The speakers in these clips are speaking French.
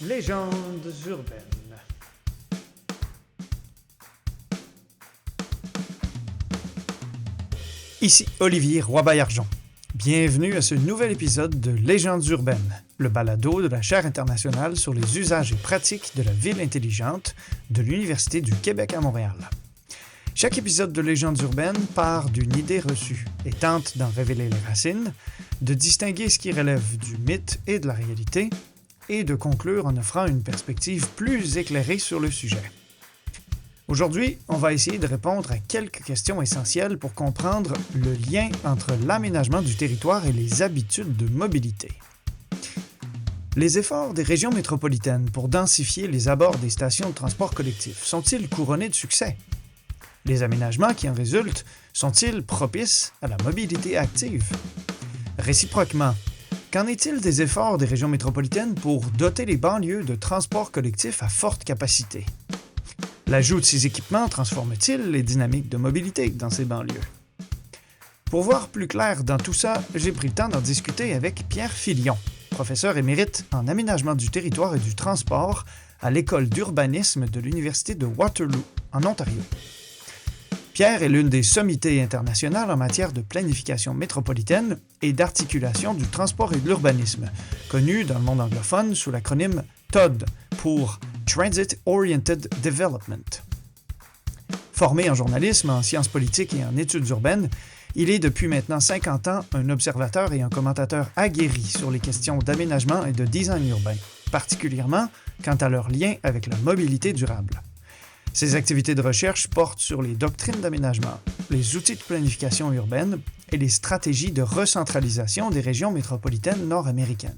Légendes urbaines. Ici Olivier Roy-Baillargeon. Bienvenue à ce nouvel épisode de Légendes urbaines, le balado de la Chaire internationale sur les usages et pratiques de la ville intelligente de l'Université du Québec à Montréal. Chaque épisode de Légendes urbaines part d'une idée reçue et tente d'en révéler les racines, de distinguer ce qui relève du mythe et de la réalité, et de conclure en offrant une perspective plus éclairée sur le sujet. Aujourd'hui, on va essayer de répondre à quelques questions essentielles pour comprendre le lien entre l'aménagement du territoire et les habitudes de mobilité. Les efforts des régions métropolitaines pour densifier les abords des stations de transport collectif sont-ils couronnés de succès? Les aménagements qui en résultent sont-ils propices à la mobilité active? Réciproquement, qu'en est-il des efforts des régions métropolitaines pour doter les banlieues de transports collectifs à forte capacité? L'ajout de ces équipements transforme-t-il les dynamiques de mobilité dans ces banlieues? Pour voir plus clair dans tout ça, j'ai pris le temps d'en discuter avec Pierre Filion, professeur émérite en aménagement du territoire et du transport à l'École d'urbanisme de l'Université de Waterloo, en Ontario. Pierre est l'une des sommités internationales en matière de planification métropolitaine et d'articulation du transport et de l'urbanisme, connue dans le monde anglophone sous l'acronyme TOD pour Transit Oriented Development. Formé en journalisme, en sciences politiques et en études urbaines, il est depuis maintenant 50 ans un observateur et un commentateur aguerri sur les questions d'aménagement et de design urbain, particulièrement quant à leur lien avec la mobilité durable. Ses activités de recherche portent sur les doctrines d'aménagement, les outils de planification urbaine et les stratégies de recentralisation des régions métropolitaines nord-américaines.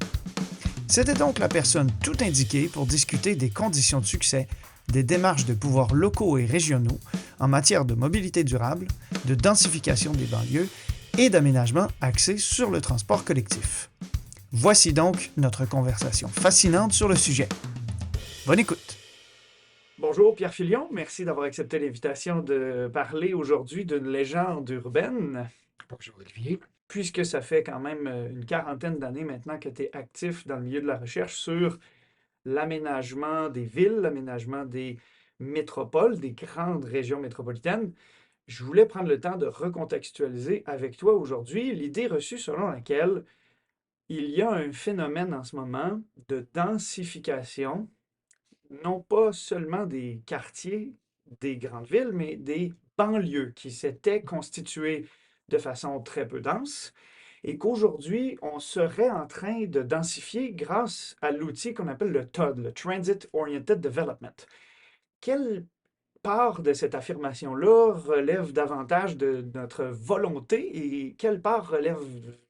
C'était donc la personne tout indiquée pour discuter des conditions de succès, des démarches de pouvoirs locaux et régionaux en matière de mobilité durable, de densification des banlieues et d'aménagement axé sur le transport collectif. Voici donc notre conversation fascinante sur le sujet. Bonne écoute! Bonjour Pierre Filion, merci d'avoir accepté l'invitation de parler aujourd'hui d'une légende urbaine. Bonjour Olivier. Puisque ça fait quand même une quarantaine d'années maintenant que tu es actif dans le milieu de la recherche sur l'aménagement des villes, l'aménagement des métropoles, des grandes régions métropolitaines, je voulais prendre le temps de recontextualiser avec toi aujourd'hui l'idée reçue selon laquelle il y a un phénomène en ce moment de densification, non pas seulement des quartiers des grandes villes, mais des banlieues qui s'étaient constituées de façon très peu dense et qu'aujourd'hui, on serait en train de densifier grâce à l'outil qu'on appelle le TOD, le Transit Oriented Development. Quelle part de cette affirmation-là relève davantage de notre volonté et quelle part relève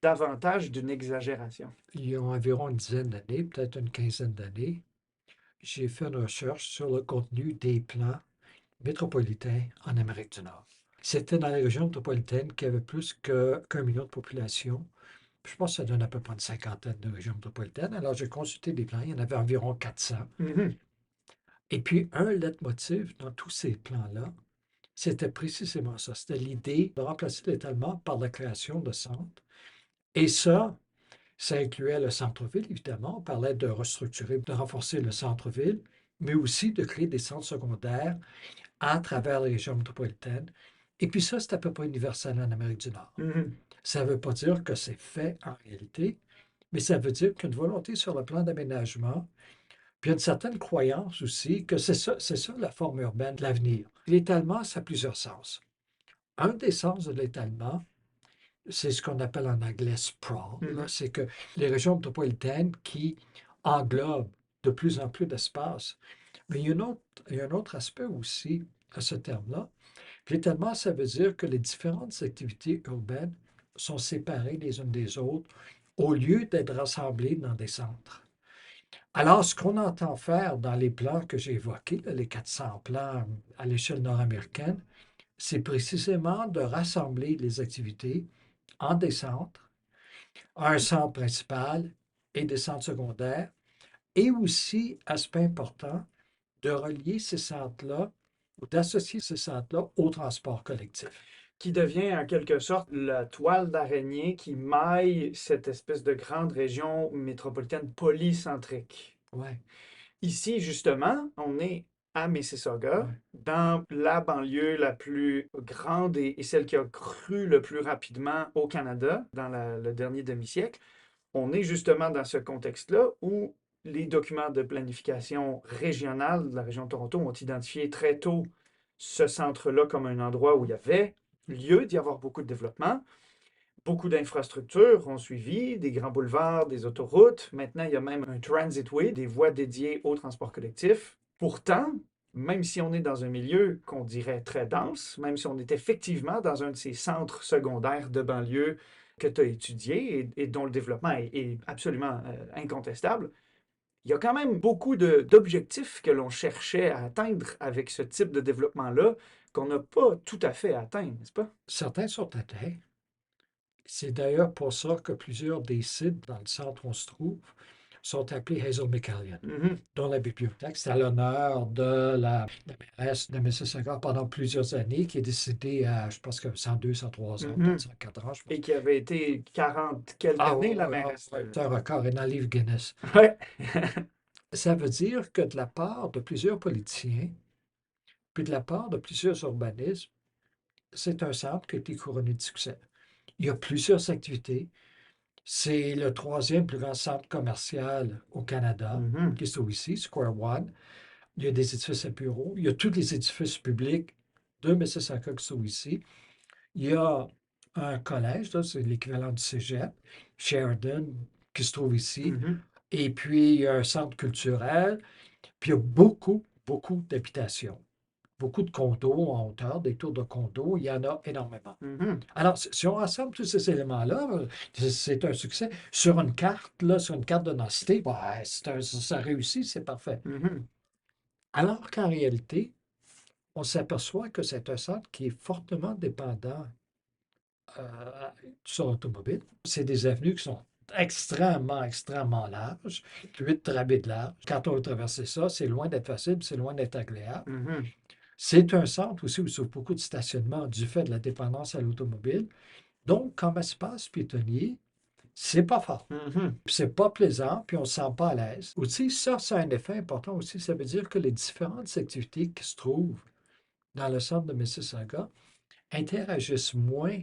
davantage d'une exagération? Il y a environ une dizaine d'années, peut-être une quinzaine d'années, j'ai fait une recherche sur le contenu des plans métropolitains en Amérique du Nord. C'était dans les régions métropolitaines qui avaient plus qu'un million de population. Je pense que ça donne à peu près une cinquantaine de régions métropolitaines. Alors, j'ai consulté les plans, il y en avait environ 400. Mhm. Et puis, un leitmotiv dans tous ces plans-là, c'était précisément ça. C'était l'idée de remplacer l'étalement par la création de centres. Et ça incluait le centre-ville, évidemment. On parlait de restructurer, de renforcer le centre-ville, mais aussi de créer des centres secondaires à travers les régions métropolitaines. Et puis ça, c'est à peu près universel en Amérique du Nord. Mhm. Ça ne veut pas dire que c'est fait en réalité, mais ça veut dire qu'une volonté sur le plan d'aménagement, puis une certaine croyance aussi que c'est ça la forme urbaine de l'avenir. L'étalement, ça a plusieurs sens. Un des sens de l'étalement, c'est ce qu'on appelle en anglais sprawl. Mhm. C'est que les régions métropolitaines qui englobent de plus en plus d'espace. Mais il y a un autre aspect aussi à ce terme-là. L'étalement, ça veut dire que les différentes activités urbaines sont séparées les unes des autres au lieu d'être rassemblées dans des centres. Alors, ce qu'on entend faire dans les plans que j'ai évoqués, là, les 400 plans à l'échelle nord-américaine, c'est précisément de rassembler les activités en des centres, un centre principal et des centres secondaires, et aussi, aspect important, de relier ces centres-là ou d'associer ces centres-là au transport collectif. Qui devient en quelque sorte la toile d'araignée qui maille cette espèce de grande région métropolitaine polycentrique. Oui. Ici, justement, on est à Mississauga, Ouais. dans la banlieue la plus grande et celle qui a cru le plus rapidement au Canada dans le dernier demi-siècle. On est justement dans ce contexte-là où les documents de planification régionale de la région de Toronto ont identifié très tôt ce centre-là comme un endroit où il y avait lieu d'y avoir beaucoup de développement. Beaucoup d'infrastructures ont suivi, des grands boulevards, des autoroutes. Maintenant, il y a même un transitway, des voies dédiées au transport collectif. Pourtant, même si on est dans un milieu qu'on dirait très dense, même si on est effectivement dans un de ces centres secondaires de banlieue que tu as étudié et dont le développement est absolument incontestable, il y a quand même beaucoup d'objectifs que l'on cherchait à atteindre avec ce type de développement-là qu'on n'a pas tout à fait atteint, n'est-ce pas? Certains sont atteints. C'est d'ailleurs pour ça que plusieurs des sites dans le centre où on se trouve sont appelés Hazel McCallion, Mhm, dont la bibliothèque. C'est à l'honneur de la mairesse de Mississauga pendant plusieurs années, qui est décédée à, je pense que 102, 103 ans, peut-être mhm. 104 ans, je pense. Et qui avait été 40 quelques Ah, années la ouais, mairesse ouais, de... c'est un record, et dans le livre Guinness. Ouais. Ça veut dire que de la part de plusieurs politiciens, puis de la part de plusieurs urbanismes, c'est un centre qui a été couronné de succès. Il y a plusieurs activités. C'est le troisième plus grand centre commercial au Canada, Mhm, qui se trouve ici, Square One. Il y a des édifices à bureaux. Il y a tous les édifices publics de Mississauga qui sont ici. Il y a un collège, là, c'est l'équivalent du cégep, Sheridan, qui se trouve ici. mhm, Et puis, il y a un centre culturel. Puis, il y a beaucoup, beaucoup d'habitations. Beaucoup de condos en hauteur, des tours de condos. Il y en a énormément. mhm, Alors, si on rassemble tous ces éléments-là, c'est un succès. Sur une carte, là, sur une carte de densité, ouais, ça réussit, c'est parfait. mhm, Alors qu'en réalité, on s'aperçoit que c'est un centre qui est fortement dépendant sur l'automobile. C'est des avenues qui sont extrêmement, extrêmement larges, 8 travées de large. Quand on veut traverser ça, c'est loin d'être facile, c'est loin d'être agréable. mhm, C'est un centre aussi où il y a beaucoup de stationnement du fait de la dépendance à l'automobile. Donc, comme espace piétonnier, c'est pas fort. mhm, Puis c'est pas plaisant, puis on ne se sent pas à l'aise. Aussi, ça a un effet important aussi. Ça veut dire que les différentes activités qui se trouvent dans le centre de Mississauga interagissent moins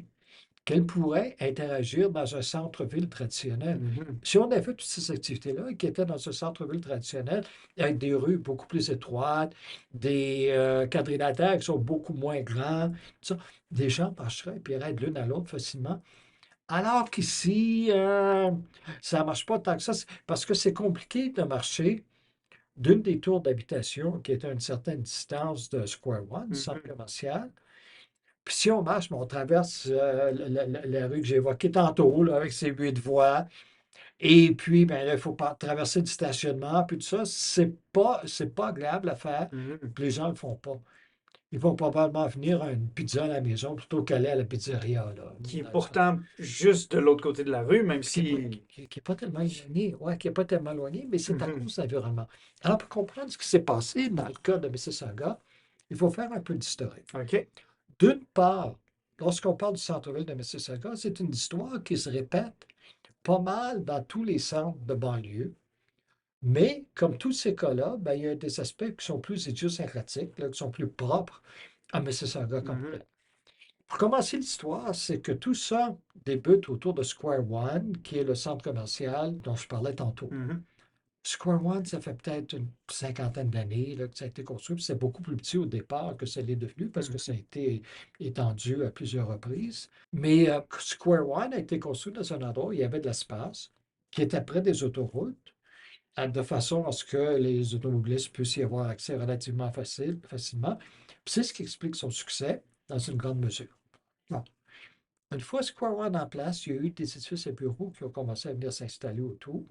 qu'elles pourraient interagir dans un centre-ville traditionnel. mhm, Si on avait toutes ces activités-là qui étaient dans un centre-ville traditionnel, avec des rues beaucoup plus étroites, des quadrilatères qui sont beaucoup moins grands, tout ça, des gens marcheraient et iraient de l'une à l'autre facilement. Alors qu'ici, ça ne marche pas tant que ça, parce que c'est compliqué de marcher d'une des tours d'habitation qui est à une certaine distance de Square One, du centre mhm, commercial. Puis si on marche, mais on traverse la rue que j'ai évoquée tantôt, là, avec ses 8 voies, et puis, ben, là, il faut traverser du stationnement, puis tout ça, c'est pas agréable à faire, mhm. puis les gens ne le font pas. Ils vont probablement venir à une pizza à la maison plutôt qu'aller à la pizzeria, là, Qui est dans le centre. pourtant juste de l'autre côté de la rue, même Qui n'est pas, si... qui est pas tellement éloigné, ouais, qui est pas tellement éloigné, mais c'est à Mhm, cause de l'environnement. Alors, pour comprendre ce qui s'est passé dans le cas de Mississauga, il faut faire un peu d'historique. OK. D'une part, lorsqu'on parle du centre-ville de Mississauga, c'est une histoire qui se répète pas mal dans tous les centres de banlieue, mais comme tous ces cas-là, ben, il y a des aspects qui sont plus idiosyncratiques, là, qui sont plus propres à Mississauga comme Mhm, tel. Pour commencer l'histoire, c'est que tout ça débute autour de Square One, qui est le centre commercial dont je parlais tantôt. mhm, Square One, ça fait peut-être une cinquantaine d'années là, que ça a été construit. Puis c'est beaucoup plus petit au départ que ça l'est devenu parce que ça a mhm, été étendu à plusieurs reprises. Mais Square One a été construit dans un endroit où il y avait de l'espace, qui était près des autoroutes, de façon à ce que les automobilistes puissent y avoir accès relativement facilement. Puis c'est ce qui explique son succès dans une grande mesure. Bon. Une fois Square One en place, il y a eu des édifices à bureaux qui ont commencé à venir s'installer autour.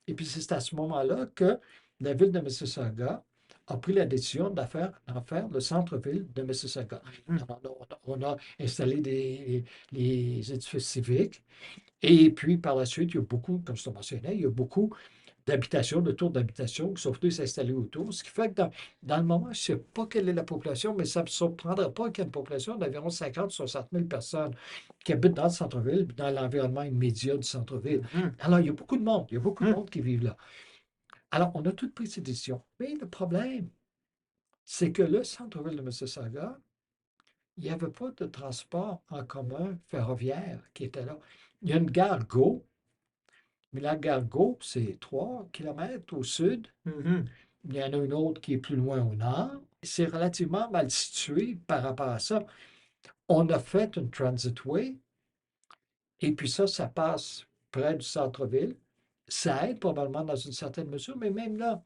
Et puis c'est à ce moment-là que la ville de Mississauga a pris la décision d'en faire le centre-ville de Mississauga. mhm, On a installé les édifices civiques. Et puis par la suite, il y a beaucoup, comme je te mentionnais, il y a beaucoup d'habitations, de tours d'habitation qui sont venus s'installer autour. Ce qui fait que dans le moment, je ne sais pas quelle est la population, mais ça ne me surprendra pas qu'il y ait une population d'environ 50-60 000 personnes qui habitent dans le centre-ville, dans l'environnement immédiat du centre-ville. mhm, Alors, il y a beaucoup de monde, il y a beaucoup de monde qui vivent là. Alors, on a toutes pris ces décisions. Mais le problème, c'est que le centre-ville de Mississauga, il n'y avait pas de transport en commun ferroviaire qui était là. Il y a une gare Go, mais la gare Go, c'est 3 kilomètres au sud. Mhm. Il y en a une autre qui est plus loin au nord. C'est relativement mal situé par rapport à ça. On a fait une transitway, et puis ça passe près du centre-ville. Ça aide probablement dans une certaine mesure, mais même là,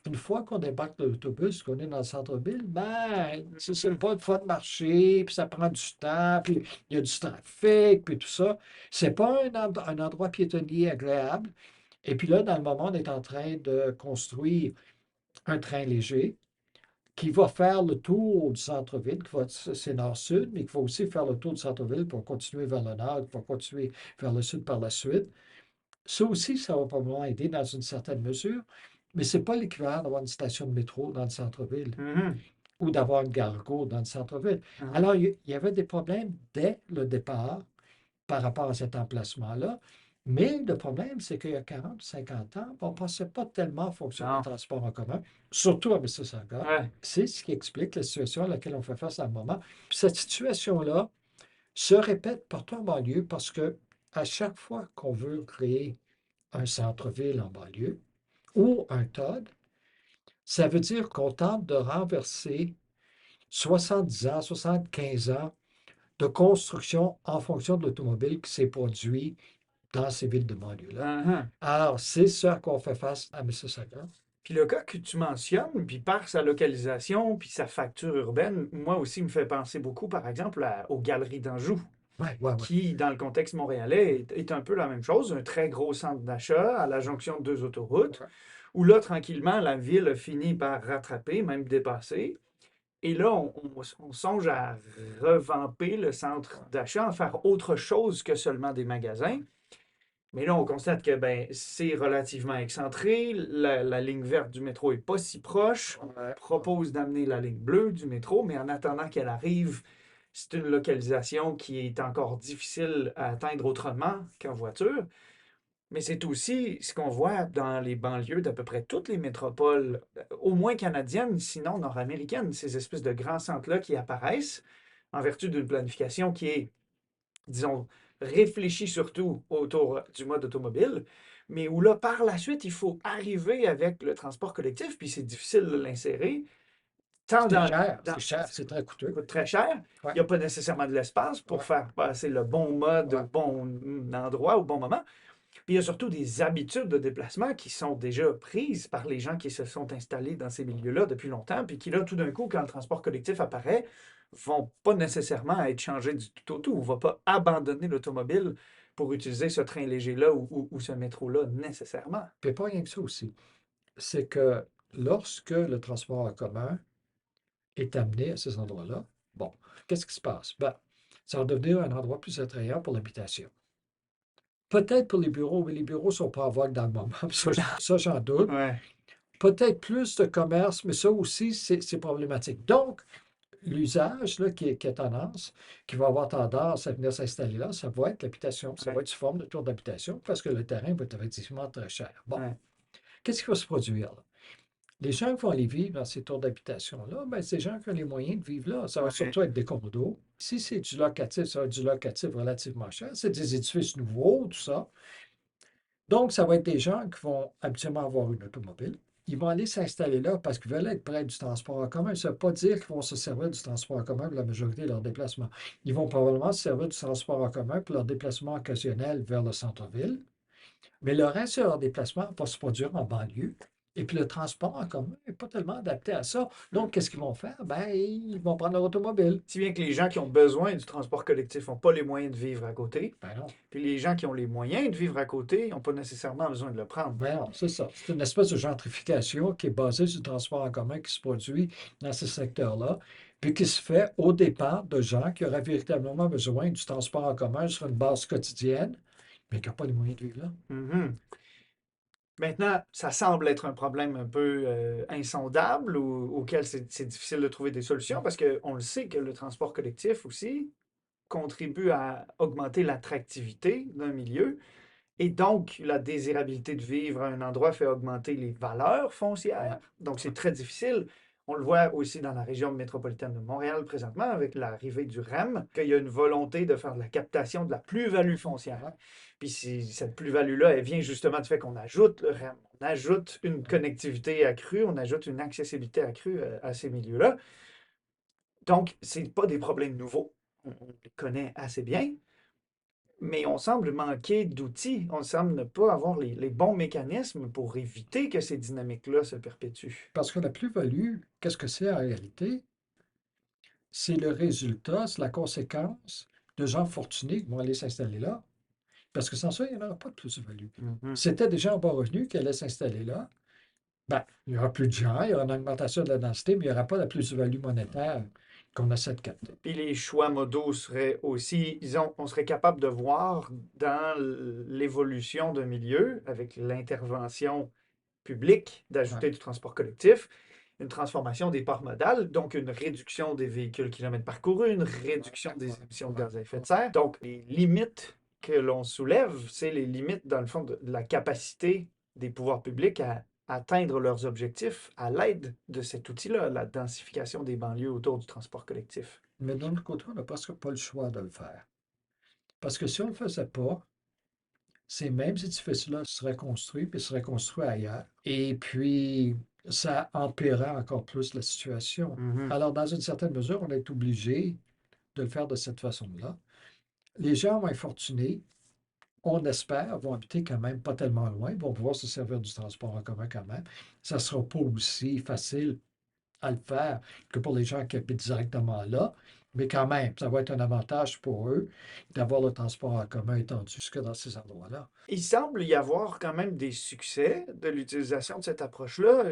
une fois qu'on débarque de l'autobus, qu'on est dans le centre-ville, ben, c'est Mhm. pas de fois de marcher, puis ça prend du temps, puis il y a du trafic, puis tout ça. C'est pas un endroit piétonnier agréable. Et puis là, dans le moment, on est en train de construire un train léger qui va faire le tour du centre-ville, c'est nord-sud, mais qui va aussi faire le tour du centre-ville pour continuer vers le nord, qui va continuer vers le sud par la suite. Ça aussi, ça va probablement aider dans une certaine mesure, mais ce n'est pas l'équivalent d'avoir une station de métro dans le centre-ville Mhm. ou d'avoir une gare GO dans le centre-ville. Mhm. Alors, il y avait des problèmes dès le départ par rapport à cet emplacement-là. Mais le problème, c'est qu'il y a 40 ou 50 ans, on ne pensait pas tellement fonctionner le Non. transport en commun, surtout à Mississauga. Ouais. C'est ce qui explique la situation à laquelle on fait face à un moment. Puis cette situation-là se répète partout en banlieue parce que à chaque fois qu'on veut créer un centre-ville en banlieue ou un TOD, ça veut dire qu'on tente de renverser 70 ans, 75 ans de construction en fonction de l'automobile qui s'est produit dans ces villes de banlieue-là. Mhm. Alors, c'est ce à quoi on fait face à Mississauga. Puis le cas que tu mentionnes, puis par sa localisation, puis sa facture urbaine, moi aussi me fait penser beaucoup, par exemple, aux Galeries d'Anjou, Oui, oui, oui. qui, dans le contexte montréalais, est un peu la même chose, un très gros centre d'achat à la jonction de deux autoroutes, Ouais. où là, tranquillement, la ville a fini par rattraper, même dépasser. Et là, on songe à revamper le centre d'achat, en faire autre chose que seulement des magasins. Mais là, on constate que ben, c'est relativement excentré. La ligne verte du métro est pas si proche. On Ouais. propose d'amener la ligne bleue du métro, mais en attendant qu'elle arrive, c'est une localisation qui est encore difficile à atteindre autrement qu'en voiture. Mais c'est aussi ce qu'on voit dans les banlieues d'à peu près toutes les métropoles, au moins canadiennes, sinon nord-américaines, ces espèces de grands centres-là qui apparaissent en vertu d'une planification qui est, disons, réfléchie surtout autour du mode automobile, mais où là, par la suite, il faut arriver avec le transport collectif, puis c'est difficile de l'insérer, tant C'est cher, c'est dans cher, c'est très ça coûteux. coûte très cher. Ouais, Il n'y a pas nécessairement de l'espace pour ouais, faire passer le bon mode au ouais. bon endroit, au bon moment. Puis il y a surtout des habitudes de déplacement qui sont déjà prises par les gens qui se sont installés dans ces milieux-là depuis longtemps, puis qui là, tout d'un coup, quand le transport collectif apparaît, vont pas nécessairement être changés du tout au tout. On ne va pas abandonner l'automobile pour utiliser ce train léger-là ou ce métro-là nécessairement. Puis pas rien que ça aussi. C'est que lorsque le transport en commun est amené à ces endroits-là, bon, qu'est-ce qui se passe? Ben, ça va devenir un endroit plus attrayant pour l'habitation. Peut-être pour les bureaux, mais les bureaux ne sont pas à voir dans le moment. Ça, j'en doute. Ouais, Peut-être plus de commerce, mais ça aussi, c'est problématique. Donc, l'usage là, qui est tendance, qui va avoir tendance à venir s'installer là, ça va être l'habitation. Ça va ouais, être sous forme de tour d'habitation parce que le terrain va être effectivement très cher. Bon, ouais, qu'est-ce qui va se produire là? Les gens qui vont aller vivre dans ces tours d'habitation-là, ben, c'est des gens qui ont les moyens de vivre là. Ça va ouais. surtout être des condos. Si c'est du locatif, ça va être du locatif relativement cher. C'est des édifices nouveaux, tout ça. Donc, ça va être des gens qui vont habituellement avoir une automobile. Ils vont aller s'installer là parce qu'ils veulent être près du transport en commun. Ça ne veut pas dire qu'ils vont se servir du transport en commun pour la majorité de leurs déplacements. Ils vont probablement se servir du transport en commun pour leurs déplacements occasionnels vers le centre-ville. Mais le reste de leur déplacement va se produire en banlieue. Et puis le transport en commun n'est pas tellement adapté à ça. Donc, qu'est-ce qu'ils vont faire? Ben, ils vont prendre leur automobile. Si bien que les gens qui ont besoin du transport collectif n'ont pas les moyens de vivre à côté, Ben non. puis les gens qui ont les moyens de vivre à côté n'ont pas nécessairement besoin de le prendre. Ben non, c'est ça. C'est une espèce de gentrification qui est basée sur le transport en commun qui se produit dans ce secteur-là, puis qui se fait au départ de gens qui auraient véritablement besoin du transport en commun sur une base quotidienne, mais qui n'ont pas les moyens de vivre là. Mhm. Maintenant, ça semble être un problème un peu insondable auquel c'est difficile de trouver des solutions parce qu'on le sait que le transport collectif aussi contribue à augmenter l'attractivité d'un milieu Et donc, la désirabilité de vivre à un endroit fait augmenter les valeurs foncières. Donc, c'est très difficile. On le voit aussi dans la région métropolitaine de Montréal présentement avec l'arrivée du REM, qu'il y a une volonté de faire de la captation de la plus-value foncière. Puis cette plus-value-là, elle vient justement du fait qu'on ajoute le REM, on ajoute une connectivité accrue, on ajoute une accessibilité accrue à ces milieux-là. Donc, ce n'est pas des problèmes nouveaux. On les connaît assez bien, mais on semble manquer d'outils. On semble ne pas avoir les bons mécanismes pour éviter que ces dynamiques-là se perpétuent. Parce que la plus-value, qu'est-ce que c'est en réalité? C'est le résultat, c'est la conséquence de gens fortunés qui vont aller s'installer là. Parce que sans ça, il n'y en aura pas de plus-value. C'était des gens en bas revenu qui allaient s'installer là. Ben, il n'y aura plus de gens, il y aura une augmentation de la densité, mais il n'y aura pas la plus-value monétaire qu'on essaie de capter. Puis les choix modaux seraient aussi, on serait capable de voir dans l'évolution d'un milieu, avec l'intervention publique, d'ajouter du transport collectif, une transformation des parts modales, donc une réduction des véhicules kilomètres parcourus, une réduction des émissions de gaz à effet de serre. Donc, les limites que l'on soulève, c'est les limites, dans le fond, de la capacité des pouvoirs publics à atteindre leurs objectifs à l'aide de cet outil-là, la densification des banlieues autour du transport collectif. Mais d'un autre côté, on n'a presque pas le choix de le faire. Parce que si on ne le faisait pas, ces mêmes édifices-là seraient construits, puis seraient construits ailleurs. Et puis, ça empirerait encore plus la situation. Alors, dans une certaine mesure, on est obligé de le faire de cette façon-là. Les gens moins fortunés, on espère, vont habiter quand même pas tellement loin, vont pouvoir se servir du transport en commun quand même. Ça ne sera pas aussi facile à le faire que pour les gens qui habitent directement là, mais quand même, ça va être un avantage pour eux d'avoir le transport en commun étendu jusque dans ces endroits-là. Il semble y avoir quand même des succès de l'utilisation de cette approche-là.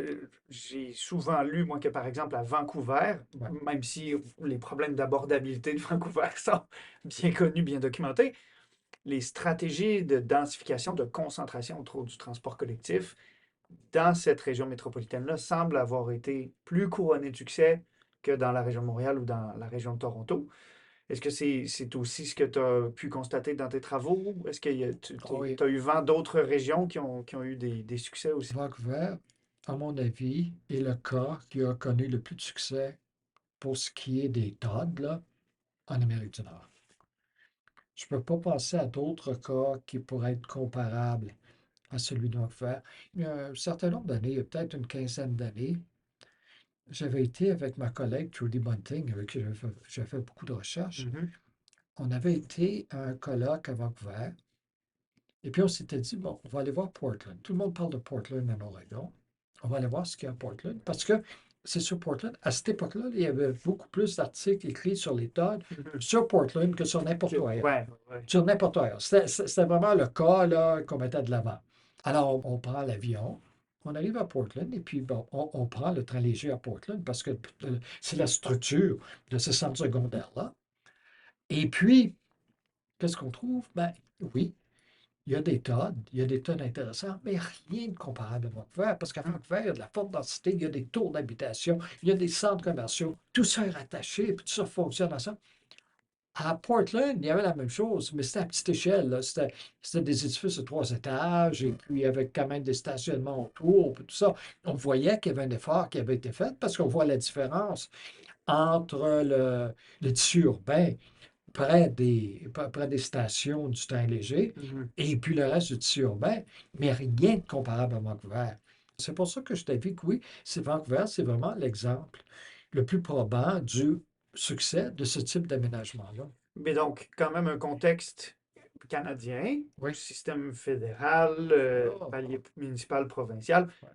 J'ai souvent lu, moi, que par exemple à Vancouver, Ouais. même si les problèmes d'abordabilité de Vancouver sont bien connus, bien documentés, les stratégies de densification, de concentration autour du transport collectif dans cette région métropolitaine-là semblent avoir été plus couronnées de succès que dans la région de Montréal ou dans la région de Toronto. Est-ce que c'est aussi ce que tu as pu constater dans tes travaux? Est-ce que Oui. tu as eu vent d'autres régions qui ont eu des succès aussi? Vancouver, à mon avis, est le cas qui a connu le plus de succès pour ce qui est des TOD là, en Amérique du Nord. Je ne peux pas penser à d'autres cas qui pourraient être comparables à celui de Vancouver. Il y a un certain nombre d'années, il y a peut-être une quinzaine d'années, j'avais été avec ma collègue Trudy Bunting, avec qui j'ai fait beaucoup de recherches. On avait été à un colloque à Vancouver. Et puis on s'était dit, bon, on va aller voir Portland. Tout le monde parle de Portland en Oregon. On va aller voir ce qu'il y a à Portland. Parce que c'est sur Portland, à cette époque-là, il y avait beaucoup plus d'articles écrits sur les TOD sur Portland que sur n'importe où ailleurs. Ouais. Sur n'importe où ailleurs. C'était vraiment le cas là, qu'on mettait de l'avant. Alors, on prend l'avion, on arrive à Portland et puis bon, on prend le train léger à Portland parce que c'est la structure de ce centre secondaire-là. Et puis, qu'est-ce qu'on trouve? Ben oui, il y a des TOD, il y a des TOD intéressants, mais rien de comparable à Vancouver, parce qu'à Vancouver, il y a de la forte densité, il y a des tours d'habitation, il y a des centres commerciaux, tout ça est rattaché, puis tout ça fonctionne ensemble. À Portland, il y avait la même chose, mais c'était à petite échelle, là. C'était des édifices de 3 étages, et puis avec quand même des stationnements autour, puis tout ça. On voyait qu'il y avait un effort qui avait été fait, parce qu'on voit la différence entre le tissu urbain près des stations du train léger et puis le reste du tissu urbain, mais rien de comparable à Vancouver. C'est pour ça que je t'avais dit que oui, Vancouver, c'est vraiment l'exemple le plus probant du succès de ce type d'aménagement-là. Mais donc, quand même un contexte canadien, Oui. système fédéral, palier municipal, provincial, Ouais.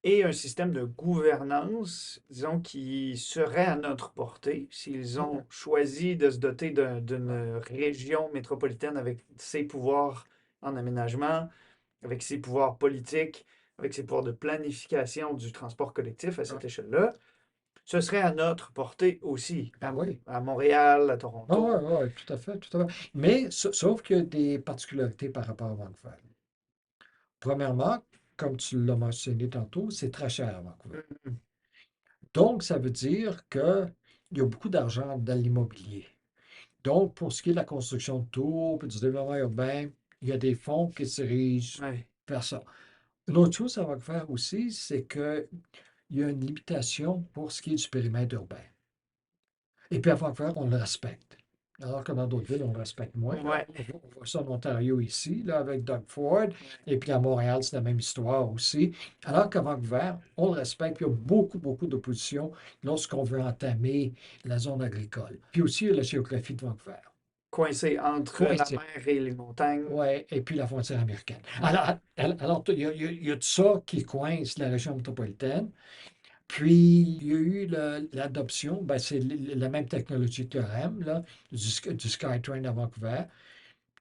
et un système de gouvernance, disons, qui serait à notre portée s'ils ont choisi de se doter d'une région métropolitaine avec ses pouvoirs en aménagement, avec ses pouvoirs politiques, avec ses pouvoirs de planification du transport collectif à cette échelle-là. Ce serait à notre portée aussi, Ah oui. à Montréal, à Ah Toronto. oui, oui, tout à fait, tout à fait. Mais sauf qu'il y a des particularités par rapport à Vancouver. Premièrement, comme tu l'as mentionné tantôt, c'est très cher à Vancouver. Mhm. Donc, ça veut dire qu'il y a beaucoup d'argent dans l'immobilier. Donc, pour ce qui est de la construction de tours et du développement urbain, Il y a des fonds qui se dirigent Ouais. vers ça. Une autre chose à Vancouver aussi, c'est qu'il y a une limitation pour ce qui est du périmètre urbain. Et puis à Vancouver, on le respecte. Alors que dans d'autres villes, on le respecte moins. Ouais. On voit ça en Ontario ici, là, avec Doug Ford. Et puis à Montréal, c'est la même histoire aussi. Alors qu'à Vancouver, on le respecte. Puis il y a beaucoup, beaucoup d'opposition lorsqu'on veut entamer la zone agricole. Puis aussi, il y a la géographie de Vancouver. Coincé entre la Coincé. mer et les montagnes. Oui, et puis la frontière américaine. Ouais. Alors, il y a tout ça qui coince la région métropolitaine. Puis, il y a eu l'adoption, ben, c'est la même technologie que le REM, là, du SkyTrain à Vancouver,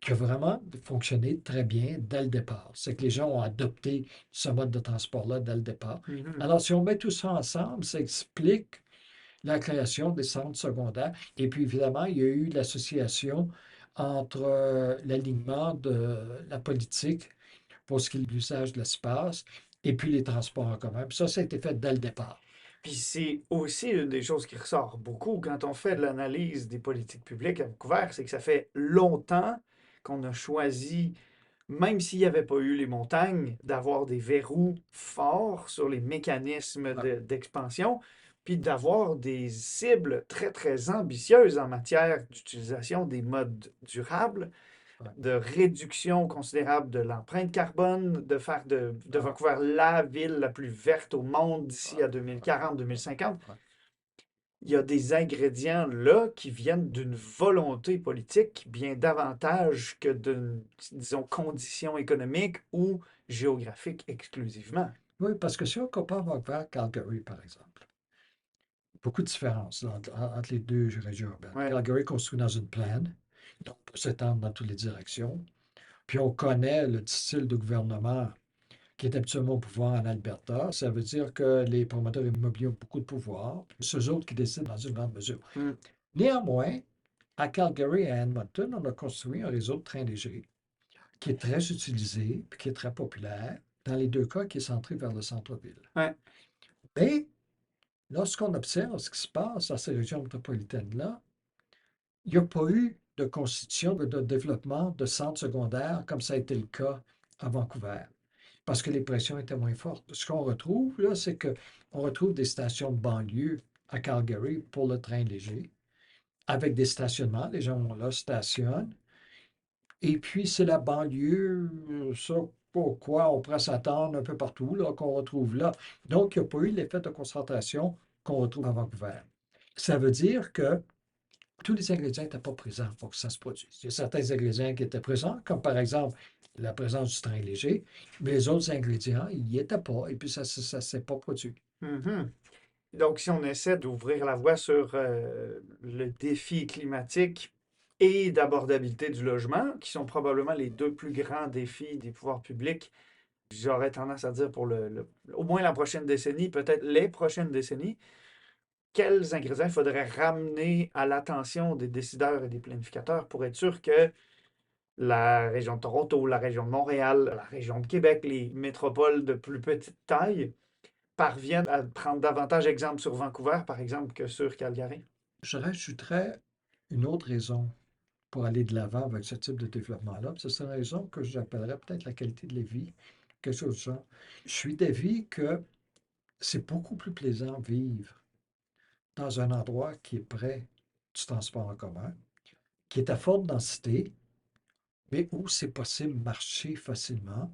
qui a vraiment fonctionné très bien dès le départ. C'est que les gens ont adopté ce mode de transport-là dès le départ. Mhm. Alors, si on met tout ça ensemble, ça explique la création des centres secondaires. Et puis, évidemment, il y a eu l'association entre l'alignement de la politique pour ce qui est de l'usage de l'espace et puis les transports en commun. Puis ça a été fait dès le départ. Puis c'est aussi une des choses qui ressort beaucoup quand on fait de l'analyse des politiques publiques à Vancouver, c'est que ça fait longtemps qu'on a choisi, même s'il n'y avait pas eu les montagnes, d'avoir des verrous forts sur les mécanismes Ouais. d'expansion, puis d'avoir des cibles très, très ambitieuses en matière d'utilisation des modes durables, Ouais. de réduction considérable de l'empreinte carbone, de faire de Ouais. Vancouver la ville la plus verte au monde d'ici Ouais. à 2040-2050. Ouais. Il y a des ingrédients là qui viennent d'une volonté politique bien davantage que d'une, disons, condition économique ou géographique exclusivement. Oui, parce que si on compare Vancouver et Calgary, par exemple, beaucoup de différences entre les deux régions urbaines. Ouais. Calgary est construit dans une plaine, donc peut s'étendre dans toutes les directions. Puis on connaît le style de gouvernement qui est habituellement au pouvoir en Alberta. Ça veut dire que les promoteurs immobiliers ont beaucoup de pouvoir. C'est eux autres qui décident dans une grande mesure. Mm. Néanmoins, à Calgary et à Edmonton, on a construit un réseau de trains légers qui est très utilisé et qui est très populaire. Dans les deux cas, qui est centré vers le centre-ville. Ouais. Mais lorsqu'on observe ce qui se passe dans ces régions métropolitaines-là, il n'y a pas eu de constitution de développement de centres secondaires comme ça a été le cas à Vancouver, parce que les pressions étaient moins fortes. Ce qu'on retrouve, là, c'est qu'on retrouve des stations de banlieue à Calgary pour le train léger, avec des stationnements. Les gens là stationnent. Et puis, c'est la banlieue, ça, pourquoi on pourrait s'attendre un peu partout, là, qu'on retrouve là. Donc, il n'y a pas eu l'effet de concentration qu'on retrouve à Vancouver. Ça veut dire que tous les ingrédients n'étaient pas présents pour que ça se produise. Il y a certains ingrédients qui étaient présents, comme par exemple la présence du train léger, mais les autres ingrédients, ils n'y étaient pas, et puis ça ne s'est pas produit. Mhm. Donc, si on essaie d'ouvrir la voie sur le défi climatique et d'abordabilité du logement, qui sont probablement les deux plus grands défis des pouvoirs publics, j'aurais tendance à dire pour au moins la prochaine décennie, peut-être les prochaines décennies, quels ingrédients il faudrait ramener à l'attention des décideurs et des planificateurs pour être sûr que la région de Toronto, la région de Montréal, la région de Québec, les métropoles de plus petite taille parviennent à prendre davantage exemple sur Vancouver, par exemple, que sur Calgary. Je rajouterais une autre raison pour aller de l'avant avec ce type de développement-là. C'est une raison que j'appellerais peut-être la qualité de la vie, quelque chose de genre. Je suis d'avis que c'est beaucoup plus plaisant vivre dans un endroit qui est près du transport en commun, qui est à forte densité, mais où c'est possible de marcher facilement,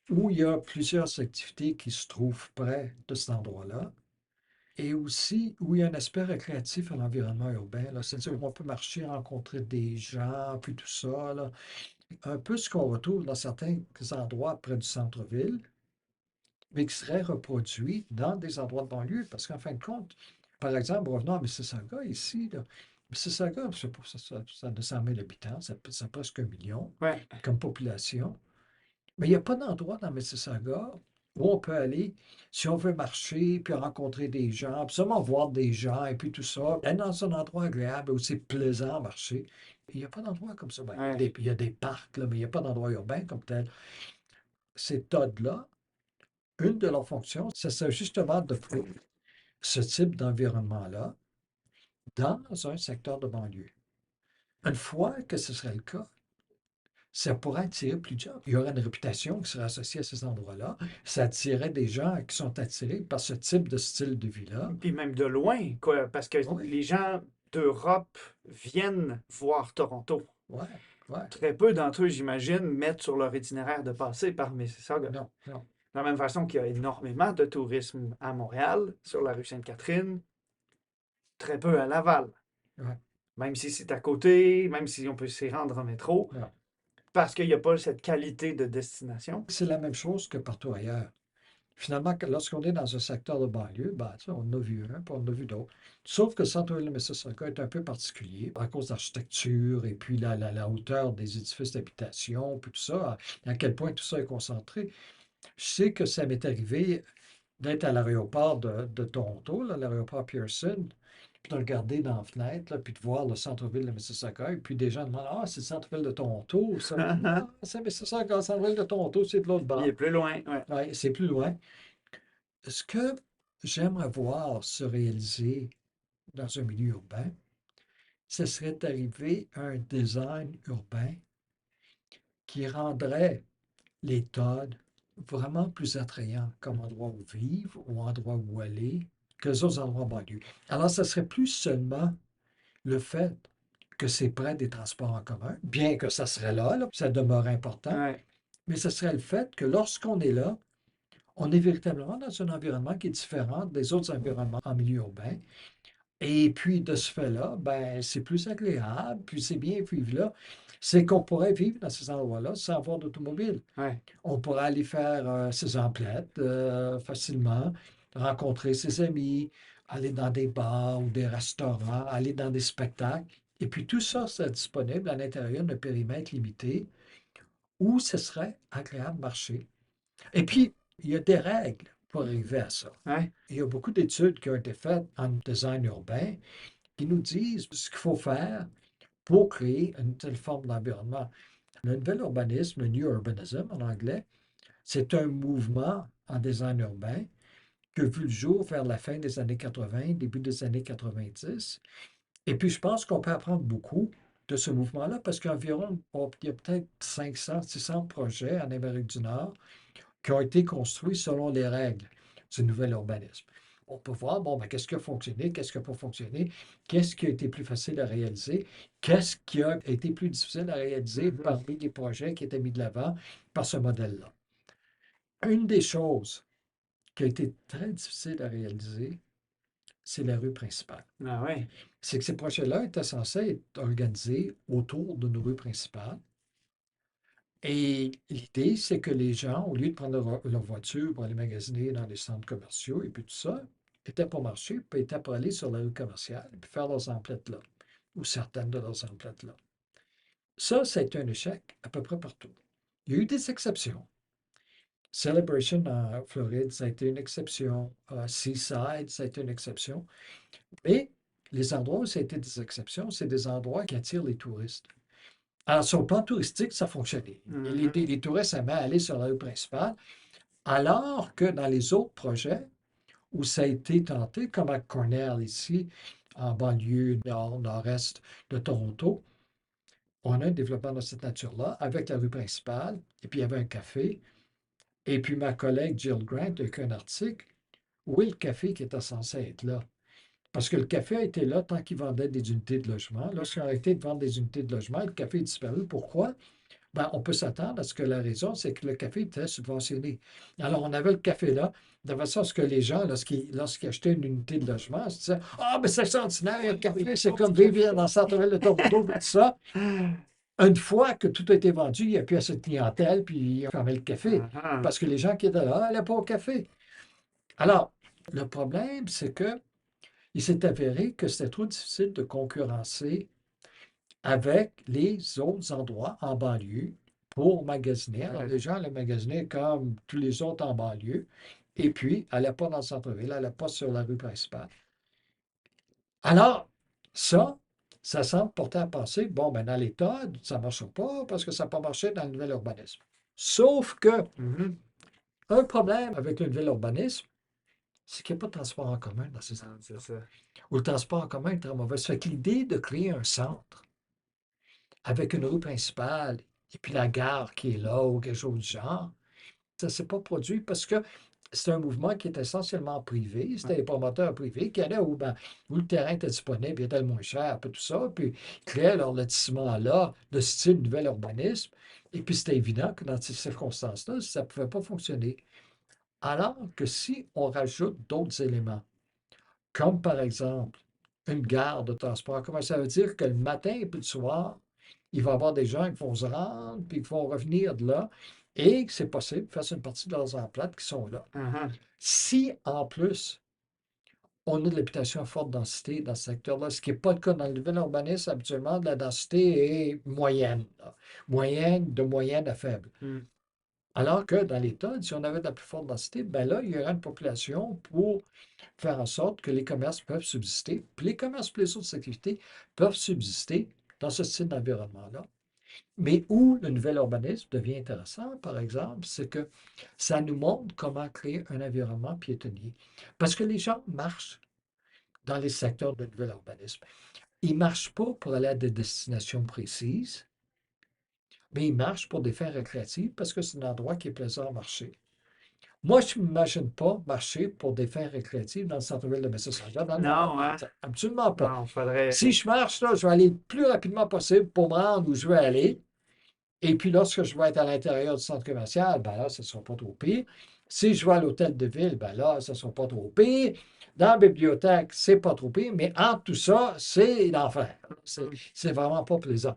où il y a plusieurs activités qui se trouvent près de cet endroit-là, et aussi où il y a un aspect récréatif à l'environnement urbain. Là. C'est-à-dire où on peut marcher, rencontrer des gens, puis tout ça. Là. Un peu ce qu'on retrouve dans certains endroits près du centre-ville, mais qui serait reproduit dans des endroits de banlieue. Parce qu'en fin de compte, par exemple, revenons à Mississauga ici, là. Mississauga, c'est pour ça a 200 000 habitants, ça a presque 1 million Ouais. comme population. Mais il n'y a pas d'endroit dans Mississauga où on peut aller si on veut marcher, puis rencontrer des gens, puis seulement voir des gens, et puis tout ça, être dans un endroit agréable où c'est plaisant à marcher. Il n'y a pas d'endroit comme ça. Ben, Ouais. il y a des parcs, là, mais il n'y a pas d'endroit urbain comme tel. Ces TOD-là, une de leurs fonctions, ce serait justement de faire ce type d'environnement-là dans un secteur de banlieue. Une fois que ce serait le cas, ça pourrait attirer plus de gens. Il y aurait une réputation qui serait associée à ces endroits-là. Ça attirerait des gens qui sont attirés par ce type de style de vie-là. Puis même de loin, quoi, parce que Oui, les gens d'Europe viennent voir Toronto. ouais, ouais. Très peu d'entre eux, j'imagine, mettent sur leur itinéraire de passer par Mississauga. Non, non. De la même façon qu'il y a énormément de tourisme à Montréal, sur la rue Sainte-Catherine, très peu à Laval. Ouais, Même si c'est à côté, même si on peut s'y rendre en métro, non. parce qu'il n'y a pas cette qualité de destination. C'est la même chose que partout ailleurs. Finalement, lorsqu'on est dans un secteur de banlieue, ben, tu sais, on en a vu un, puis on en a vu d'autres. Sauf que le centre-ville de Mississauga est un peu particulier à cause de l'architecture et puis la hauteur des édifices d'habitation, puis tout ça, à quel point tout ça est concentré. Je sais que ça m'est arrivé d'être à l'aéroport de Toronto, là, l'aéroport Pearson, puis de regarder dans la fenêtre, là, puis de voir le centre-ville de Mississauga, et puis des gens demandent: Ah, c'est le centre-ville de Toronto, ça. Ah, c'est Mississauga, le centre-ville de Toronto, c'est de l'autre Il est bord. plus loin, ouais. Ouais, c'est plus loin. Ce que j'aimerais voir se réaliser dans un milieu urbain, ce serait d'arriver à un design urbain qui rendrait les TOD vraiment plus attrayants comme endroit où vivre ou endroit où aller que les autres endroits en banlieue. Alors, ce serait plus seulement le fait que c'est près des transports en commun, bien que ça serait là, ça demeure important, Ouais. mais ce serait le fait que lorsqu'on est là, on est véritablement dans un environnement qui est différent des autres environnements en milieu urbain. Et puis, de ce fait-là, ben, c'est plus agréable, puis c'est bien vivre là. C'est qu'on pourrait vivre dans ces endroits-là sans avoir d'automobile. Ouais. On pourrait aller faire ses emplettes facilement, rencontrer ses amis, aller dans des bars ou des restaurants, aller dans des spectacles. Et puis tout ça serait disponible à l'intérieur d'un périmètre limité où ce serait agréable de marcher. Et puis, il y a des règles pour arriver à ça. Ouais. Il y a beaucoup d'études qui ont été faites en design urbain qui nous disent ce qu'il faut faire pour créer une telle forme d'environnement. Le nouvel urbanisme, le New Urbanism en anglais, c'est un mouvement en design urbain qui a vu le jour vers la fin des années 80, début des années 90. Et puis, je pense qu'on peut apprendre beaucoup de ce mouvement-là parce qu'environ, il y a peut-être 500, 600 projets en Amérique du Nord qui ont été construits selon les règles du nouvel urbanisme. On peut voir, bon, ben, qu'est-ce qui a fonctionné, qu'est-ce qui n'a pas fonctionné, qu'est-ce qui a été plus facile à réaliser, qu'est-ce qui a été plus difficile à réaliser parmi les projets qui étaient mis de l'avant par ce modèle-là. Une des choses qui a été très difficile à réaliser, c'est la rue principale. Ah ouais. C'est que ces projets-là étaient censés être organisés autour d'une rue principale. Et l'idée, c'est que les gens, au lieu de prendre leur voiture pour aller magasiner dans les centres commerciaux et puis tout ça, étaient pour marcher, puis étaient pour aller sur la rue commerciale et puis faire leurs emplettes là, ou certaines de leurs emplettes là. Ça a été un échec à peu près partout. Il y a eu des exceptions. Celebration en Floride, ça a été une exception. Seaside, ça a été une exception. Mais les endroits où ça a été des exceptions, c'est des endroits qui attirent les touristes. Alors, sur le plan touristique, ça fonctionnait. Les touristes aimaient aller sur la rue principale, alors que dans les autres projets où ça a été tenté, comme à Cornell ici, en banlieue nord-est de Toronto, on a un développement de cette nature-là avec la rue principale, et puis il y avait un café. Et puis ma collègue Jill Grant a écrit un article où est le café qui était censé être là. Parce que le café a été là tant qu'il vendait des unités de logement. Lorsqu'il a arrêté de vendre des unités de logement, le café est disparu. Pourquoi? Ben, on peut s'attendre à ce que la raison, c'est que le café était subventionné. Alors, on avait le café là, de façon à ce que les gens, lorsqu'ils achetaient une unité de logement, se disaient: Ah, mais c'est extraordinaire, le café, c'est comme vivre dans le centre-ville de Toronto, tout ça. Une fois que tout a été vendu, il n'y a plus assez de clientèle, puis ils ont fermé le café. Parce que les gens qui étaient là n'allaient pas au café. Alors, le problème, c'est que il s'est avéré que c'était trop difficile de concurrencer avec les autres endroits en banlieue pour magasiner. Alors, les gens allaient magasiner comme tous les autres en banlieue, et puis n'allaient pas dans le centre-ville, n'allaient pas sur la rue principale. Alors, ça semble porter à penser, bon, ben dans les TOD, ça ne marchera pas parce que ça n'a pas marché dans le nouvel urbanisme. Sauf que, un problème avec le nouvel urbanisme, c'est qu'il n'y a pas de transport en commun dans ces endroits. C'est ça. Où le transport en commun est très mauvais. Ça fait que l'idée de créer un centre avec une rue principale et puis la gare qui est là ou quelque chose du genre. Ça ne s'est pas produit parce que c'est un mouvement qui est essentiellement privé. C'était les promoteurs privés qui allaient où le terrain était disponible, il était le moins cher, un peu tout ça, puis ils créaient leur lotissement-là de style nouvel urbanisme. Et puis c'était évident que dans ces circonstances-là, ça ne pouvait pas fonctionner. Alors que si on rajoute d'autres éléments, comme par exemple une gare de transport, comment ça veut dire que le matin et puis le soir, il va y avoir des gens qui vont se rendre, puis qui vont revenir de là, et que c'est possible qu'ils fassent une partie de leurs emplois qui sont là. Mhm. Si, en plus, on a de l'habitation à forte densité dans ce secteur-là, ce qui n'est pas le cas dans le nouvel urbanisme, habituellement, la densité est moyenne, là. Moyenne, de moyenne à faible. Mm. Alors que dans l'État, si on avait de la plus forte densité, ben là, il y aurait une population pour faire en sorte que les commerces peuvent subsister, puis les commerces et les autres activités peuvent subsister dans ce style d'environnement-là. Mais où le nouvel urbanisme devient intéressant, par exemple, c'est que ça nous montre comment créer un environnement piétonnier. Parce que les gens marchent dans les secteurs de nouvel urbanisme. Ils ne marchent pas pour aller à des destinations précises, mais ils marchent pour des fins récréatives parce que c'est un endroit qui est plaisant à marcher. Moi, je ne m'imagine pas marcher pour des fins récréatives dans le centre-ville de Mississauga. Non, non, Non, hein? absolument pas. Non, faudrait. Si je marche, là, je vais aller le plus rapidement possible pour me rendre où je veux aller. Et puis, lorsque je vais être à l'intérieur du centre commercial, ben là, ce ne sera pas trop pire. Si je vais à l'hôtel de ville, ben là, ce ne sera pas trop pire. Dans la bibliothèque, c'est pas trop pire. Mais entre tout ça, c'est l'enfer. C'est vraiment pas plaisant.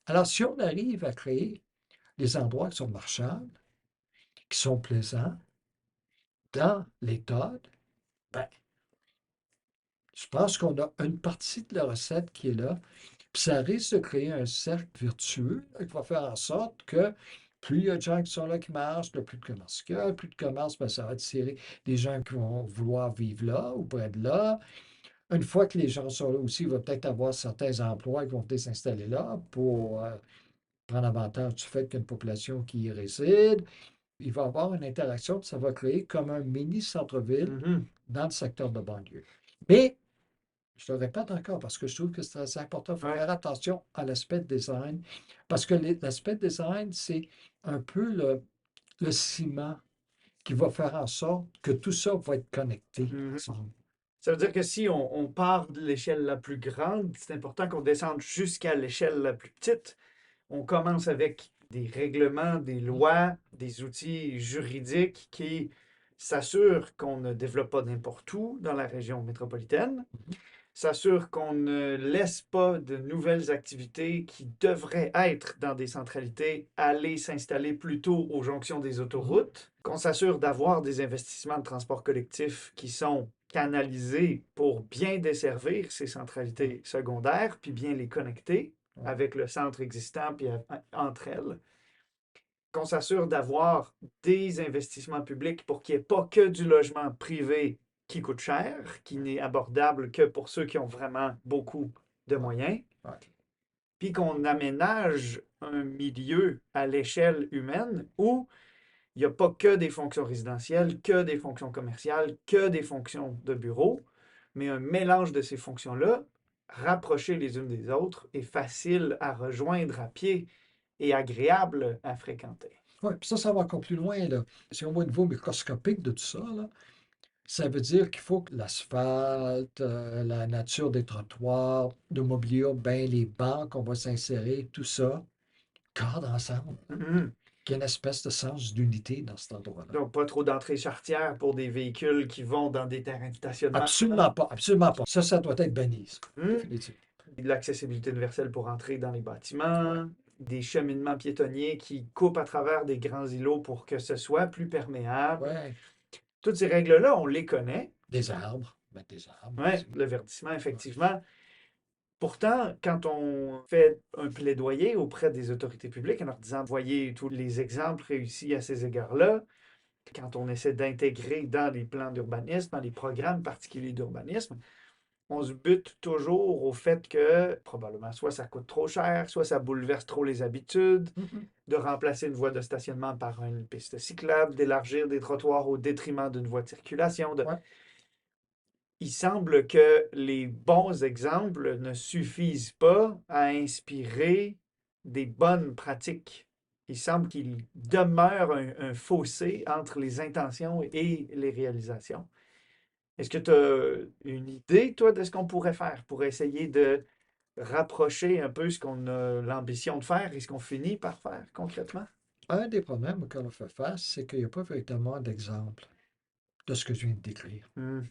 Alors, si on arrive à créer des endroits qui sont marchables, qui sont plaisants, dans les TOD, ben, je pense qu'on a une partie de la recette qui est là. Puis ça risque de créer un cercle vertueux là, qui va faire en sorte que plus il y a de gens qui sont là qui marchent, le plus de commerce qu'il y a, plus de commerce, ben, ça va attirer des gens qui vont vouloir vivre là ou près de là. Une fois que les gens sont là aussi, il va peut-être avoir certains emplois qui vont peut-être s'installer là pour prendre avantage du fait qu'il y a une population qui y réside. Il va y avoir une interaction, puis ça va créer comme un mini centre-ville Mhm. dans le secteur de banlieue. Mais je le répète encore parce que je trouve que c'est très important. Il faut Ouais. faire attention à l'aspect design. Parce que l'aspect design, c'est un peu le ciment qui va faire en sorte que tout ça va être connecté Mhm. ensemble. Ça veut dire que si on part de l'échelle la plus grande, c'est important qu'on descende jusqu'à l'échelle la plus petite. On commence avec des règlements, des lois, des outils juridiques qui s'assurent qu'on ne développe pas n'importe où dans la région métropolitaine, s'assurent qu'on ne laisse pas de nouvelles activités qui devraient être dans des centralités aller s'installer plutôt aux jonctions des autoroutes, qu'on s'assure d'avoir des investissements de transport collectif qui sont canalisés pour bien desservir ces centralités secondaires, puis bien les connecter avec le centre existant, puis entre elles. Qu'on s'assure d'avoir des investissements publics pour qu'il n'y ait pas que du logement privé qui coûte cher, qui n'est abordable que pour ceux qui ont vraiment beaucoup de moyens, Ouais. puis qu'on aménage un milieu à l'échelle humaine où il n'y a pas que des fonctions résidentielles, que des fonctions commerciales, que des fonctions de bureau, mais un mélange de ces fonctions-là, rapprochées les unes des autres et faciles à rejoindre à pied et agréables à fréquenter. Oui, puis ça va encore plus loin, là. Si on voit au niveau microscopique de tout ça, là, ça veut dire qu'il faut que l'asphalte, la nature des trottoirs, le mobilier urbain, les bancs qu'on va s'insérer, tout ça, cadre ensemble. Mhm. Qu'il y ait une espèce de sens d'unité dans cet endroit-là. Donc, pas trop d'entrées charretières pour des véhicules qui vont dans des terrains de stationnement. Absolument pas, absolument pas. Ça doit être banni, ça, Hmm. définitivement. De l'accessibilité universelle pour entrer dans les bâtiments, des cheminements piétonniers qui coupent à travers des grands îlots pour que ce soit plus perméable. Ouais, Toutes ces règles-là, on les connaît. des arbres, mettre des arbres. Ouais, le verdissement, effectivement. Pourtant, quand on fait un plaidoyer auprès des autorités publiques en leur disant, voyez tous les exemples réussis à ces égards-là, quand on essaie d'intégrer dans les plans d'urbanisme, dans les programmes particuliers d'urbanisme, on se bute toujours au fait que probablement soit ça coûte trop cher, soit ça bouleverse trop les habitudes, Mhm. de remplacer une voie de stationnement par une piste cyclable, d'élargir des trottoirs au détriment d'une voie de circulation. Ouais. Il semble que les bons exemples ne suffisent pas à inspirer des bonnes pratiques il semble qu'il demeure un fossé entre les intentions et les réalisations. Est-ce que tu as une idée, toi, de ce qu'on pourrait faire pour essayer de rapprocher un peu ce qu'on a l'ambition de faire et ce qu'on finit par faire concrètement? Un des problèmes auxquels on fait face, c'est qu'il n'y a pas véritablement d'exemple de ce que je viens de décrire. Hmm.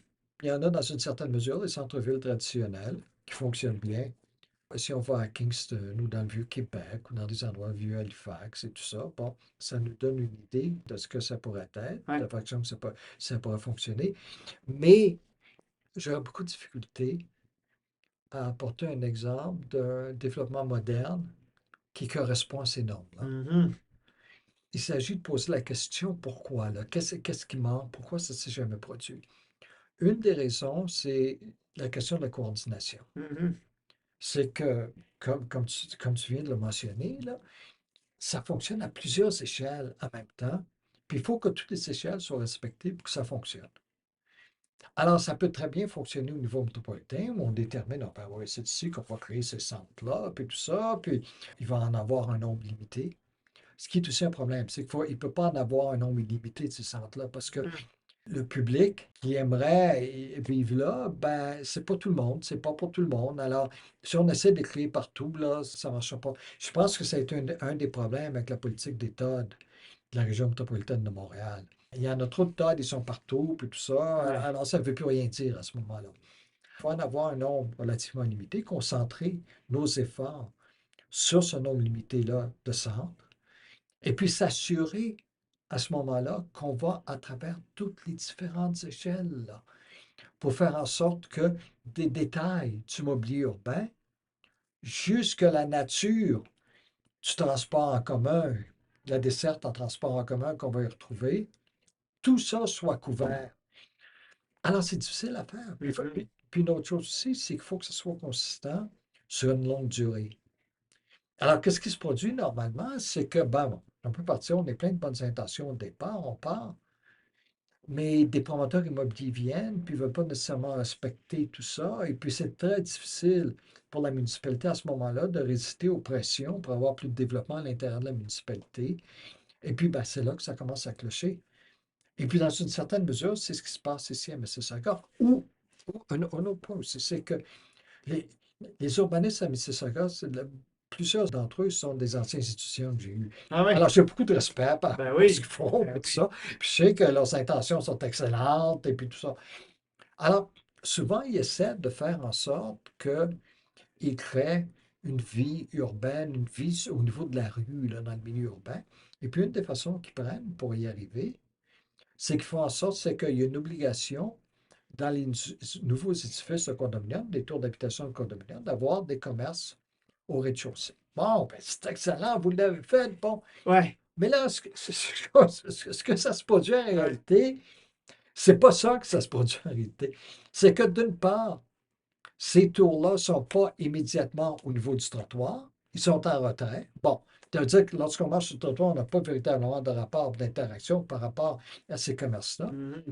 Il y en a dans une certaine mesure, les centres-villes traditionnels qui fonctionnent bien. Si on va à Kingston ou dans le Vieux-Québec ou dans des endroits vieux Halifax et tout ça, bon, ça nous donne une idée de ce que ça pourrait être, de Ouais. la façon que ça pourrait fonctionner. Mais j'aurais beaucoup de difficultés à apporter un exemple d'un développement moderne qui correspond à ces normes-là. Mhm. Il s'agit de poser la question pourquoi, là? Qu'est-ce qui manque? Pourquoi ça ne s'est jamais produit? Une des raisons, c'est la question de la coordination. Mhm. C'est que, comme tu viens de le mentionner, là, ça fonctionne à plusieurs échelles en même temps. Puis il faut que toutes les échelles soient respectées pour que ça fonctionne. Alors, ça peut très bien fonctionner au niveau métropolitain où on détermine, ah ben oui, c'est ici qu'on va créer ces centres-là, puis tout ça, puis il va en avoir un nombre limité. Ce qui est aussi un problème, c'est qu'il ne peut pas en avoir un nombre illimité de ces centres-là parce que Mm. le public qui aimerait vivre là, ben, c'est pas tout le monde, c'est pas pour tout le monde. Alors, si on essaie de créer partout, là, ça ne marchera pas. Je pense que ça a été un des problèmes avec la politique des TOD de la région métropolitaine de Montréal. Il y en a trop de TOD, ils sont partout, puis tout ça. Ouais. Alors, ça ne veut plus rien dire à ce moment-là. Il faut en avoir un nombre relativement limité, concentrer nos efforts sur ce nombre limité-là de centres, et puis s'assurer à ce moment-là qu'on va à travers toutes les différentes échelles là, pour faire en sorte que des détails du mobilier urbain jusqu'à la nature du transport en commun, la desserte en transport en commun qu'on va y retrouver, tout ça soit couvert. Alors, c'est difficile à faire. Mhm. Puis une autre chose aussi, c'est qu'il faut que ce soit consistant sur une longue durée. Alors, qu'est-ce qui se produit normalement? C'est que, ben, bon, on peut partir, on est plein de bonnes intentions au départ, on part, mais des promoteurs immobiliers viennent, puis ne veulent pas nécessairement respecter tout ça. Et puis, c'est très difficile pour la municipalité à ce moment-là de résister aux pressions pour avoir plus de développement à l'intérieur de la municipalité. Et puis, ben, c'est là que ça commence à clocher. Et puis, dans une certaine mesure, c'est ce qui se passe ici à Mississauga. Ou un autre point aussi, c'est que les, les urbanistes à Mississauga, plusieurs d'entre eux sont des anciennes institutions que j'ai eues. Ah oui. Alors, j'ai beaucoup de respect par Ben rapport à ce oui. qu'ils font Ben et tout oui. ça. Puis je sais que leurs intentions sont excellentes et puis tout ça. Alors, souvent, ils essaient de faire en sorte qu'ils créent une vie urbaine, une vie au niveau de la rue, là, dans le milieu urbain. Et puis, une des façons qu'ils prennent pour y arriver, c'est qu'ils font en sorte c'est qu'il y a une obligation dans les nouveaux édifices de condominium, des tours d'habitation de condominium, d'avoir des commerces au rez-de-chaussée. Bon, ben, c'est excellent, vous l'avez fait, bon. Ouais. Mais là, ce que ça se produit en Ouais. réalité, c'est pas ça que ça se produit en réalité. C'est que d'une part, ces tours-là ne sont pas immédiatement au niveau du trottoir, ils sont en retrait. Bon, ça veut dire que lorsqu'on marche sur le trottoir, on n'a pas véritablement de rapport d'interaction par rapport à ces commerces-là. Mhm.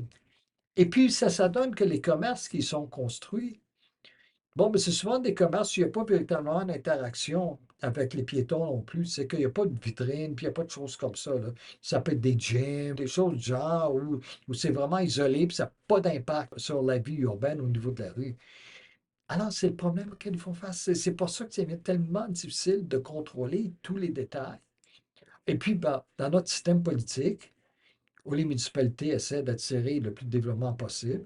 Et puis, ça donne que les commerces qui sont construits, bon, mais c'est souvent des commerces où il n'y a pas véritablement d'interaction avec les piétons non plus. C'est qu'il n'y a pas de vitrine, puis il n'y a pas de choses comme ça, là. Ça peut être des gyms, des choses du genre où c'est vraiment isolé, puis ça n'a pas d'impact sur la vie urbaine au niveau de la rue. Alors, c'est le problème auquel ils font face. C'est pour ça que c'est tellement difficile de contrôler tous les détails. Et puis, ben, dans notre système politique, où les municipalités essaient d'attirer le plus de développement possible,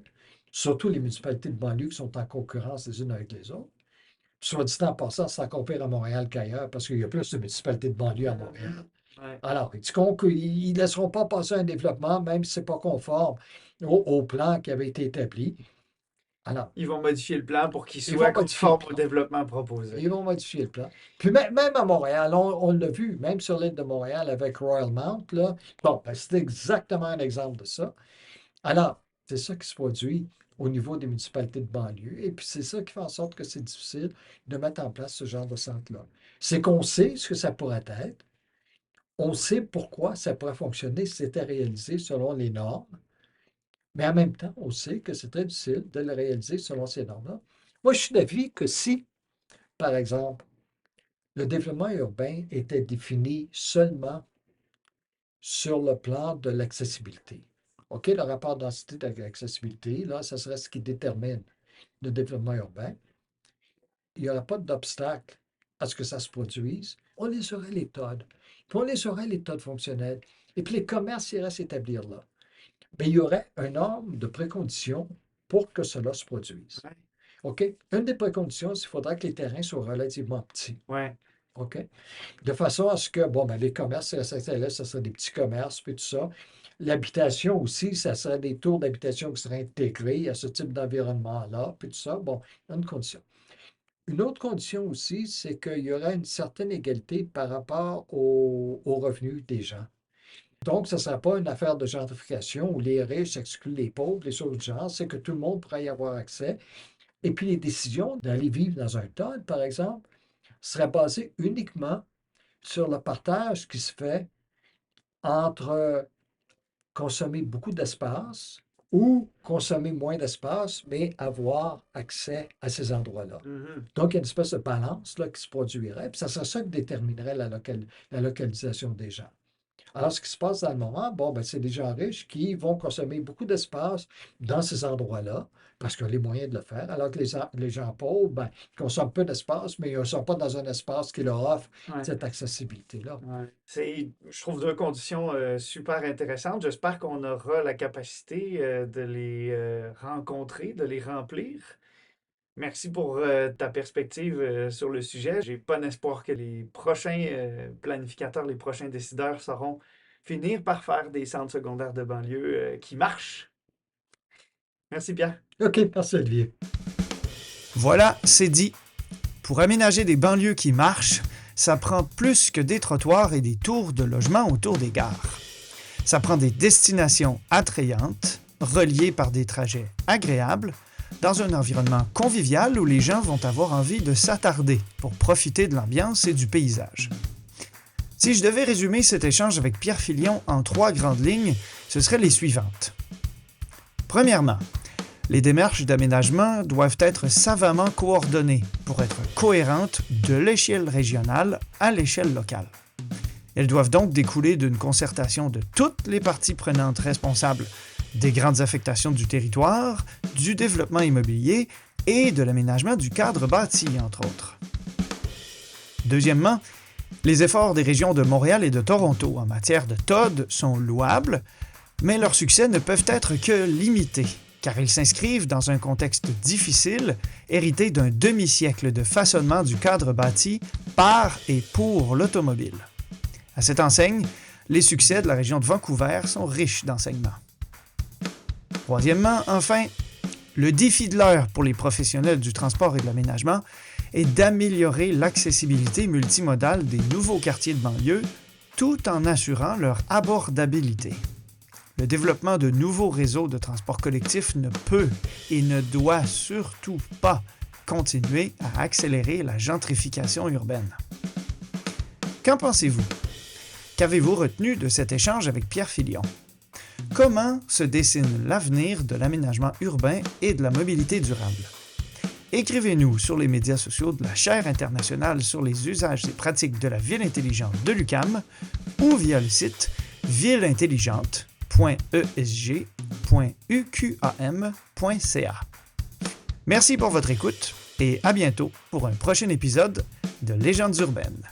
surtout les municipalités de banlieue qui sont en concurrence les unes avec les autres. Soit dit en passant, c'est encore pire à Montréal qu'ailleurs parce qu'il y a plus de municipalités de banlieue à Montréal. Mhm. Ouais. Alors, ils disent qu'ils ne laisseront pas passer un développement, même si ce n'est pas conforme au plan qui avait été établi. Alors, Ils vont modifier le plan pour qu'il ils soit vont modifier le conforme au plan. développement proposé. Ils vont modifier le plan. Puis même à Montréal, on l'a vu, même sur l'île de Montréal avec Royal Mount, là, bon, ben, c'est exactement un exemple de ça. Alors, c'est ça qui se produit au niveau des municipalités de banlieue. Et puis, c'est ça qui fait en sorte que c'est difficile de mettre en place ce genre de centre-là. C'est qu'on sait ce que ça pourrait être. On sait pourquoi ça pourrait fonctionner si c'était réalisé selon les normes. Mais en même temps, on sait que c'est très difficile de le réaliser selon ces normes-là. Moi, je suis d'avis que si, par exemple, le développement urbain était défini seulement sur le plan de l'accessibilité. OK, le rapport densité d'accessibilité, là, ça serait ce qui détermine le développement urbain. Il n'y aura pas d'obstacle à ce que ça se produise. On les aurait les TOD. Puis on les aurait les TOD fonctionnels. Et puis les commerces iraient s'établir là. Mais il y aurait un nombre de préconditions pour que cela se produise. Ouais. OK? Une des préconditions, c'est qu'il faudra que les terrains soient relativement petits. Ouais. OK? De façon à ce que, les commerces, ça serait des petits commerces, puis tout ça. L'habitation aussi, ça serait des tours d'habitation qui seraient intégrés à ce type d'environnement-là, puis tout ça. Bon, une condition. Une autre condition aussi, c'est qu'il y aurait une certaine égalité par rapport aux revenus des gens. Donc, ce ne sera pas une affaire de gentrification où les riches excluent les pauvres, les choses du genre, c'est que tout le monde pourrait y avoir accès. Et puis, les décisions d'aller vivre dans un TOD, par exemple, seraient basées uniquement sur le partage qui se fait entre consommer beaucoup d'espace ou consommer moins d'espace, mais avoir accès à ces endroits-là. Donc, il y a une espèce de balance là, qui se produirait, puis ça serait ça qui déterminerait la localisation des gens. Alors, ce qui se passe dans le moment, c'est des gens riches qui vont consommer beaucoup d'espace dans ces endroits-là, parce qu'ils ont les moyens de le faire, alors que les gens pauvres, ils consomment peu d'espace, mais ils ne sont pas dans un espace qui leur offre cette accessibilité-là. Ouais. Je trouve deux conditions super intéressantes. J'espère qu'on aura la capacité de les rencontrer, de les remplir. Merci pour ta perspective sur le sujet. J'ai bon espoir que les prochains planificateurs, les prochains décideurs sauront finir par faire des centres secondaires de banlieue qui marchent. Merci Pierre. OK, merci Olivier. Voilà, c'est dit. Pour aménager des banlieues qui marchent, ça prend plus que des trottoirs et des tours de logement autour des gares. Ça prend des destinations attrayantes, reliées par des trajets agréables, dans un environnement convivial où les gens vont avoir envie de s'attarder pour profiter de l'ambiance et du paysage. Si je devais résumer cet échange avec Pierre Filion en 3 grandes lignes, ce seraient les suivantes. Premièrement, les démarches d'aménagement doivent être savamment coordonnées pour être cohérentes de l'échelle régionale à l'échelle locale. Elles doivent donc découler d'une concertation de toutes les parties prenantes responsables des grandes affectations du territoire, du développement immobilier et de l'aménagement du cadre bâti, entre autres. Deuxièmement, les efforts des régions de Montréal et de Toronto en matière de TOD sont louables, mais leurs succès ne peuvent être que limités, car ils s'inscrivent dans un contexte difficile, hérité d'un demi-siècle de façonnement du cadre bâti par et pour l'automobile. À cette enseigne, les succès de la région de Vancouver sont riches d'enseignements. Troisièmement, enfin, le défi de l'heure pour les professionnels du transport et de l'aménagement est d'améliorer l'accessibilité multimodale des nouveaux quartiers de banlieue tout en assurant leur abordabilité. Le développement de nouveaux réseaux de transport collectif ne peut et ne doit surtout pas continuer à accélérer la gentrification urbaine. Qu'en pensez-vous? Qu'avez-vous retenu de cet échange avec Pierre Filion? Comment se dessine l'avenir de l'aménagement urbain et de la mobilité durable? Écrivez-nous sur les médias sociaux de la Chaire internationale sur les usages et pratiques de la ville intelligente de l'UQAM ou via le site villeintelligente.esg.uqam.ca. Merci pour votre écoute et à bientôt pour un prochain épisode de Légendes urbaines.